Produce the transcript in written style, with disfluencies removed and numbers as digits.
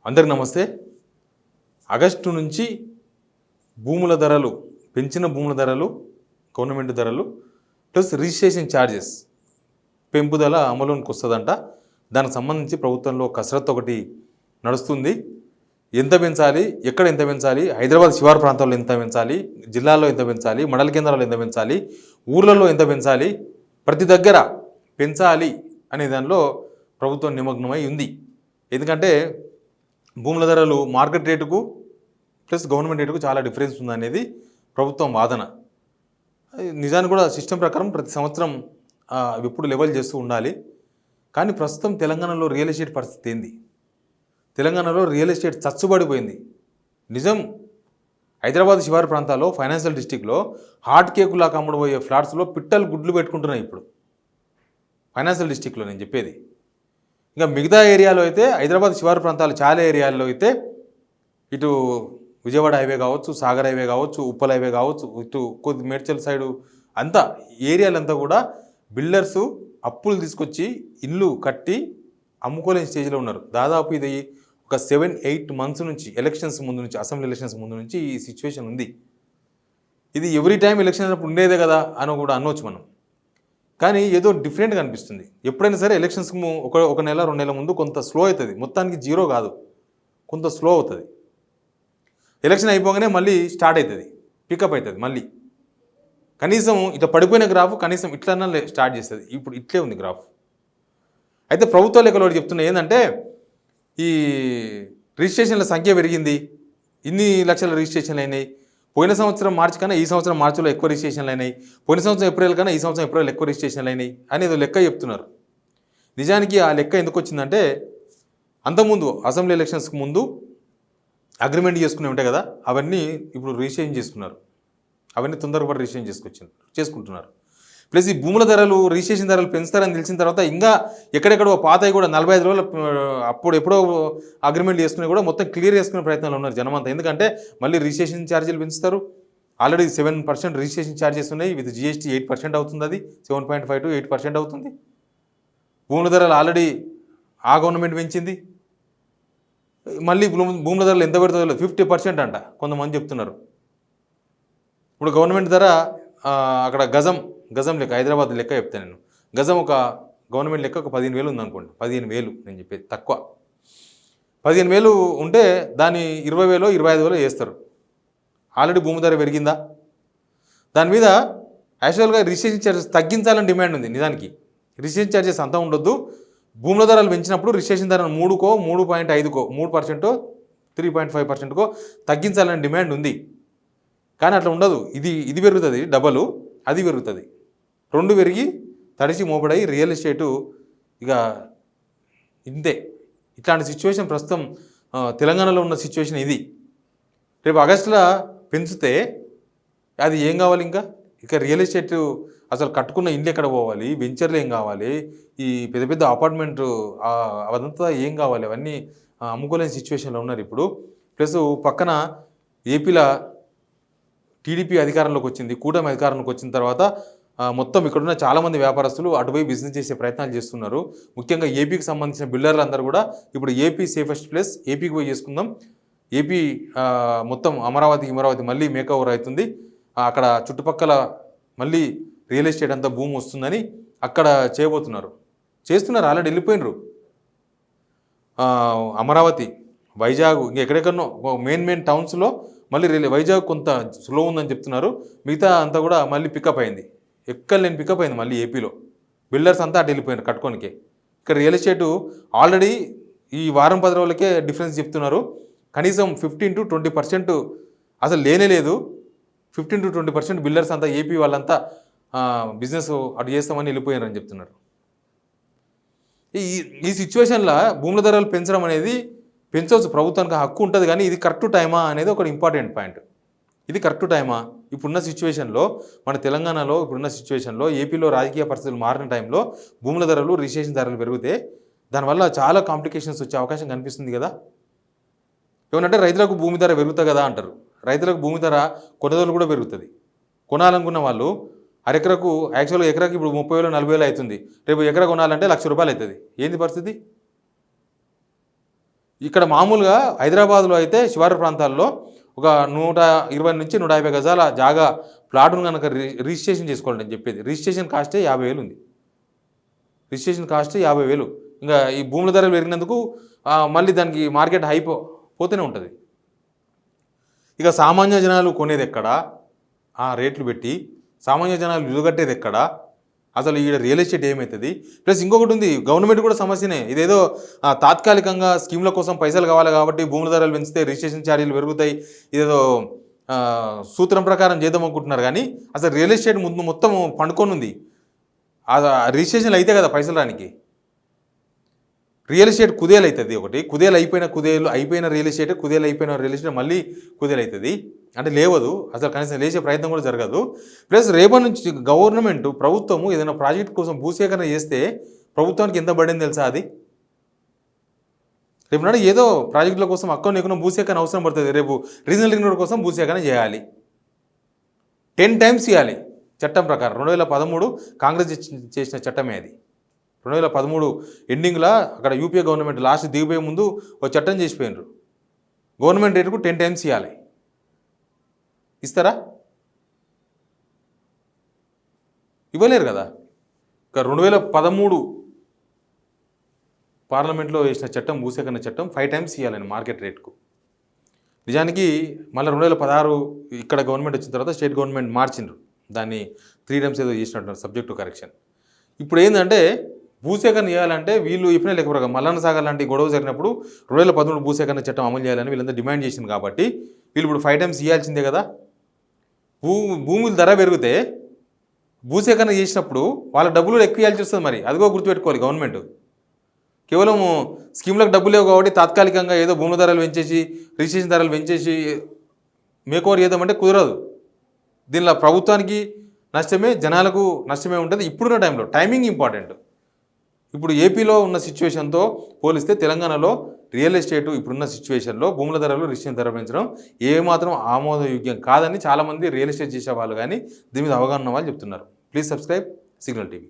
అందరికి నమస్తే. ఆగస్టు నుంచి భూముల ధరలు పెంచిన భూముల ధరలు, గవర్నమెంట్ ధరలు ప్లస్ రిజిస్ట్రేషన్ ఛార్జెస్ పెంపుదల అమలులోకి వస్తుందంట. దానికి సంబంధించి ప్రభుత్వంలో కసరత్తు ఒకటి నడుస్తుంది. ఎంత పెంచాలి, ఎక్కడ ఎంత పెంచాలి, హైదరాబాద్ శివారు ప్రాంతాల్లో ఎంత పెంచాలి, జిల్లాల్లో ఎంత పెంచాలి, మండల కేంద్రాల్లో ఎంత పెంచాలి, ఊర్లలో ఎంత పెంచాలి, ప్రతి దగ్గర పెంచాలి అనే దానిలో ప్రభుత్వం నిమగ్నమై ఉంది. ఎందుకంటే భూముల ధరలు మార్కెట్ రేటుకు ప్లస్ గవర్నమెంట్ రేటుకు చాలా డిఫరెన్స్ ఉందనేది ప్రభుత్వం వాదన. నిజానికి కూడా సిస్టమ్ ప్రకారం ప్రతి సంవత్సరం ఎప్పుడు లెవెల్ చేస్తూ ఉండాలి. కానీ ప్రస్తుతం తెలంగాణలో రియల్ ఎస్టేట్ పరిస్థితి ఏంది? తెలంగాణలో రియల్ ఎస్టేట్ చచ్చుబడిపోయింది. నిజం, హైదరాబాద్ శివారు ప్రాంతాల్లో ఫైనాన్షియల్ డిస్టిక్లో హాట్ కేకులాగా అమ్ముడుపోయే ఫ్లాట్స్లో పిట్టలు గుడ్లు పెట్టుకుంటున్నాయి ఇప్పుడు. ఫైనాన్షియల్ డిస్టిక్లో నేను చెప్పేది. ఇంకా మిగతా ఏరియాలో అయితే హైదరాబాద్ శివారు ప్రాంతాలు చాలా ఏరియాల్లో అయితే ఇటు విజయవాడ హైవే కావచ్చు, సాగర్ హైవే కావచ్చు, ఉప్పల్ హైవే కావచ్చు, ఇటు కొద్ది మేడ్చల్ సైడు అంతా ఏరియాలంతా కూడా బిల్డర్సు అప్పులు తీసుకొచ్చి ఇల్లు కట్టి అమ్ముకోలేని స్టేజ్లో ఉన్నారు. దాదాపు ఇది ఒక 7-8 మంత్స్ నుంచి ఎలక్షన్స్ ముందు నుంచి, అసెంబ్లీ ఎలక్షన్స్ ముందు నుంచి ఈ సిచ్యువేషన్ ఉంది. ఇది ఎవ్రీ టైం ఎలక్షన్ అప్పుడు ఉండేదే కదా అని కూడా అనవచ్చు మనం. కానీ ఏదో డిఫరెంట్గా అనిపిస్తుంది. ఎప్పుడైనా సరే ఎలక్షన్స్కి ఒక నెల 2 నెలల ముందు కొంత స్లో అవుతుంది. మొత్తానికి జీరో కాదు, కొంత స్లో అవుతుంది. ఎలక్షన్ అయిపోగానే మళ్ళీ స్టార్ట్ అవుతుంది, పికప్ అవుతుంది. మళ్ళీ కనీసం ఇట్లా పడిపోయిన గ్రాఫ్ కనీసం ఇట్లన్నా స్టార్ట్ చేస్తుంది. ఇప్పుడు ఇట్లే ఉంది గ్రాఫ్. అయితే ప్రభుత్వ లెక్కలు ఒకటి చెప్తున్నాయి ఏంటంటే, ఈ రిజిస్ట్రేషన్ల సంఖ్య పెరిగింది, ఇన్ని లక్షల రిజిస్ట్రేషన్లు అయినాయి. పోయిన సంవత్సరం మార్చి కన్నా ఈ సంవత్సరం మార్చిలో ఎక్కువ రిజిస్ట్రేషన్లు అయినాయి, పోయిన సంవత్సరం ఏప్రిల్ కన్నా ఈ సంవత్సరం ఏప్రిల్ ఎక్కువ రిజిస్ట్రేషన్లు అయినాయి అనేది లెక్క చెప్తున్నారు. నిజానికి ఆ లెక్క ఎందుకు వచ్చిందంటే, అంతకుముందు అసెంబ్లీ ఎలక్షన్స్కి ముందు అగ్రిమెంట్ చేసుకునే ఉంటాయి కదా, అవన్నీ ఇప్పుడు రిజిస్ట్రేషన్ చేసుకున్నారు. అవన్నీ తొందరపడి రిజిస్ట్రేషన్ చేసుకుంటున్నారు. ప్లస్ ఈ భూముల ధరలు, రిజిస్ట్రేషన్ ధరలు పెంచుతారని తెలిసిన తర్వాత ఇంకా ఎక్కడెక్కడో పాతవి కూడా 45 రోజులు అప్పుడు ఎప్పుడో అగ్రిమెంట్ చేసుకుని కూడా మొత్తం క్లియర్ చేసుకునే ప్రయత్నాలు ఉన్నారు జనమంతా. ఎందుకంటే మళ్ళీ రిజిస్ట్రేషన్ ఛార్జీలు పెంచుతారు. ఆల్రెడీ 7% రిజిస్ట్రేషన్ ఛార్జెస్ ఉన్నాయి. విత్ GST 8% అవుతుంది. అది 7.5 to 8% అవుతుంది. భూముల ధరలు ఆల్రెడీ ఆ గవర్నమెంట్ పెంచింది. మళ్ళీ భూముల ధరలు ఎంత పెడుతుందో 50% అంట కొంతమంది చెప్తున్నారు. ఇప్పుడు గవర్నమెంట్ ధర అక్కడ గజం లెక్క, హైదరాబాద్ లెక్క చెప్తాను నేను. గజం ఒక గవర్నమెంట్ లెక్క ఒక 15,000 ఉందనుకోండి. 15,000 నేను చెప్పేది తక్కువ. 15,000 ఉంటే దాన్ని 20,000 25,000 చేస్తారు. ఆల్రెడీ భూమి ధర పెరిగిందా? దాని మీద యాక్చువల్గా రిజిస్ట్రేషన్ ఛార్జెస్ తగ్గించాలని డిమాండ్ ఉంది. నిజానికి రిజిస్ట్రేషన్ ఛార్జెస్ అంతా ఉండొద్దు. భూముల ధరలు పెంచినప్పుడు రిజిస్ట్రేషన్ ధరను 3కో 3.5కో 3%, 3.5%కో తగ్గించాలని డిమాండ్ ఉంది. కానీ అట్లా ఉండదు. ఇది పెరుగుతుంది, డబలు అది పెరుగుతుంది. 2 పెరిగి తడిసి మోపడై రియల్ ఎస్టేటు ఇక ఇంతే. ఇట్లాంటి సిచ్యువేషన్ ప్రస్తుతం తెలంగాణలో ఉన్న సిచ్యువేషన్ ఇది. రేపు ఆగస్టులో పెంచితే అది ఏం కావాలి? ఇక రియల్ ఎస్టేట్ అసలు కట్టుకున్న ఇల్లు ఎక్కడ పోవాలి, వెంచర్లు ఏం కావాలి, ఈ పెద్ద పెద్ద అపార్ట్మెంట్ అదంతా ఏం కావాలి, అవన్నీ అమ్ముకోలేని సిచ్యువేషన్లో ఉన్నారు ఇప్పుడు. ప్లస్ పక్కన ఏపీలో టీడీపీ అధికారంలోకి వచ్చింది, కూటమి అధికారంలోకి వచ్చిన తర్వాత మొత్తం ఇక్కడున్న చాలామంది వ్యాపారస్తులు అటువైపు బిజినెస్ చేసే ప్రయత్నాలు చేస్తున్నారు. ముఖ్యంగా ఏపీకి సంబంధించిన బిల్డర్లు అందరూ కూడా ఇప్పుడు ఏపీ సేఫెస్ట్ ప్లేస్, ఏపీకి పోయి చేసుకుందాం, ఏపీ మొత్తం అమరావతి మళ్ళీ మేకఓవర్ అవుతుంది, అక్కడ చుట్టుపక్కల మళ్ళీ రియల్ ఎస్టేట్ అంతా భూమి వస్తుందని అక్కడ చేస్తున్నారు. ఆల్రెడీ వెళ్ళిపోయినరు. అమరావతి, వైజాగ్, ఇంకా ఎక్కడెక్కడనో మెయిన్ టౌన్స్లో మళ్ళీ వైజాగ్ కొంత స్లో ఉందని చెప్తున్నారు. మిగతా అంతా కూడా మళ్ళీ పికప్ అయింది. ఎక్కడలేని పికప్ అయింది మళ్ళీ ఏపీలో. బిల్డర్స్ అంతా అటు వెళ్ళిపోయినారు కట్టుకోనికే. ఇక్కడ రియల్ ఎస్టేటు ఆల్రెడీ ఈ వారం 10 రోజులకే డిఫరెన్స్ చెప్తున్నారు. కనీసం 15 to 20% అసలు లేనే లేదు. 15 to 20% బిల్డర్స్ అంతా ఏపీ వాళ్ళంతా బిజినెస్ అటు చేస్తామని వెళ్ళిపోయారని చెప్తున్నారు. ఈ సిచ్యువేషన్లో భూముల ధరలు పెంచడం అనేది పెంచవచ్చు, ప్రభుత్వానికి హక్కు ఉంటుంది. కానీ ఇది కరెక్ట్ టైమా అనేది ఒక ఇంపార్టెంట్ పాయింట్. ఇది కరెక్ట్ టైమా? ఇప్పుడున్న సిచ్యువేషన్లో, మన తెలంగాణలో ఇప్పుడున్న సిచ్యువేషన్లో, ఏపీలో రాజకీయ పరిస్థితులు మారిన టైంలో భూముల ధరలు, రిజిస్ట్రేషన్ ధరలు పెరిగితే దానివల్ల చాలా కాంప్లికేషన్స్ వచ్చే అవకాశం కనిపిస్తుంది కదా. ఏమనంటే రైతులకు భూమి ధర పెరుగుతుంది కదా అంటారు. రైతులకు భూమి ధర కొనుగోలు కూడా పెరుగుతుంది. కొనాలనుకున్న వాళ్ళు అరెకరకు యాక్చువల్గా ఎకరాకి ఇప్పుడు 30,000 40,000 అవుతుంది. రేపు ఎకరా కొనాలంటే 1,00,000 రూపాయలు అవుతుంది. ఏంది పరిస్థితి? ఇక్కడ మామూలుగా హైదరాబాద్లో అయితే శివారు ప్రాంతాల్లో ఒక 120 నుంచి 150 గజాల జాగా ప్లాట్ను కనుక రిజిస్ట్రేషన్ చేసుకోవాలని నేను చెప్పేది. రిజిస్ట్రేషన్ కాస్టే 50,000 ఉంది. Registration cost 50,000. ఇంకా ఈ భూముల ధరలు పెరిగినందుకు మళ్ళీ దానికి మార్కెట్ పోతూనే ఉంటుంది. ఇక సామాన్య జనాలు కొనేది ఎక్కడ, రేట్లు పెట్టి సామాన్య జనాలు విలువగట్టేది ఎక్కడ, అసలు ఈ రియల్ ఎస్టేట్ ఏమవుతుంది? ప్లస్ ఇంకొకటి ఉంది, గవర్నమెంట్ కూడా సమస్యనే. ఇదేదో తాత్కాలికంగా స్కీమ్ల కోసం పైసలు కావాలి కాబట్టి భూముల ధరలు పెంచితే రిజిస్ట్రేషన్ ఛార్జీలు పెరుగుతాయి, ఇదేదో సూత్రం ప్రకారం చేద్దాం అనుకుంటున్నారు. కానీ అసలు రియల్ ఎస్టేట్ ముందు మొత్తం పండుకొని ఉంది. రిజిస్ట్రేషన్లు అయితే కదా పైసలు రానికి. రియల్ ఎస్టేట్ కుదేలు అవుతుంది. ఒకటి కుదేలు అయిపోయిన రియల్ ఎస్టేట్, కుదేలు అయిపోయిన రియల్ ఎస్టేట్ మళ్ళీ కుదేలు అవుతుంది. అంటే లేవదు, అసలు కనీసం లేచే ప్రయత్నం కూడా జరగదు. ప్లస్ రేపటి నుంచి గవర్నమెంట్ ప్రభుత్వము ఏదైనా ప్రాజెక్ట్ కోసం భూసేకరణ చేస్తే ప్రభుత్వానికి ఎంత పడింది తెలుసా? అది రేపు నాడు ఏదో ప్రాజెక్టుల కోసం అకౌంట్ లేకుండా భూసేకరణ అవసరం పడుతుంది. రేపు రీజనల్ రింగ్ రోడ్ కోసం భూసేకరణ చేయాలి, 10 times ఇవ్వాలి చట్టం ప్రకారం. 2013 కాంగ్రెస్ చేసిన చట్టమే అది. 2013 ఎండింగ్లో అక్కడ యూపీఏ గవర్నమెంట్ లాస్ట్ దిగిపోయే ముందు ఒక చట్టం చేసిపోయినారు. గవర్నమెంట్ రేటుకు 10 times ఇవ్వాలి. ఇస్తారా? ఇవ్వలేరు కదా. ఇక 2013 పార్లమెంట్లో వేసిన చట్టం, భూసేకరణ చట్టం 5 times ఇవ్వాలని మార్కెట్ రేట్కు. నిజానికి మళ్ళీ 2016 ఇక్కడ గవర్నమెంట్ వచ్చిన తర్వాత స్టేట్ గవర్నమెంట్ మార్చిండ్రు దాన్ని, 3 times ఏదో చేసినట్టున్నారు, సబ్జెక్ట్ టు కరెక్షన్. ఇప్పుడు ఏంటంటే భూసేకరణ చేయాలంటే వీళ్ళు ఇప్పుడు లేకపోతే మల్లన్న సాగర్ లాంటి గొడవ జరిగినప్పుడు 2013 భూసేకరణ చట్టం అమలు చేయాలని వీళ్ళందరూ డిమాండ్ చేసింది కాబట్టి వీళ్ళు ఇప్పుడు 5 times ఇవ్వాల్సిందే కదా. భూముల ధర పెరిగితే భూసేకరణ చేసినప్పుడు వాళ్ళ డబ్బులు ఎక్కువ ఇవ్వాల్సి వస్తుంది. మరి అదిగో గుర్తుపెట్టుకోవాలి గవర్నమెంట్. కేవలం స్కీమ్లకు డబ్బులు లేవు కాబట్టి తాత్కాలికంగా ఏదో భూముల ధరలు పెంచేసి రిజిస్ట్రేషన్ ధరలు పెంచేసి మేకోవర్ చేద్దామంటే కుదరదు. దీనిలో ప్రభుత్వానికి నష్టమే, జనాలకు నష్టమే ఉంటుంది. ఇప్పుడున్న టైంలో టైమింగ్ ఇంపార్టెంట్. ఇప్పుడు ఏపీలో ఉన్న సిచ్యువేషన్తో పోలిస్తే తెలంగాణలో రియల్ ఎస్టేట్ ఇప్పుడున్న సిచ్యువేషన్లో భూముల ధరలు రిజిస్ట్రేషన్ ధర పెంచడం ఏమాత్రం ఆమోదయోగ్యం కాదని చాలామంది రియల్ ఎస్టేట్ చేసే వాళ్ళు కానీ దీని మీద అవగాహన ఉన్న వాళ్ళు చెప్తున్నారు. Please subscribe signal TV.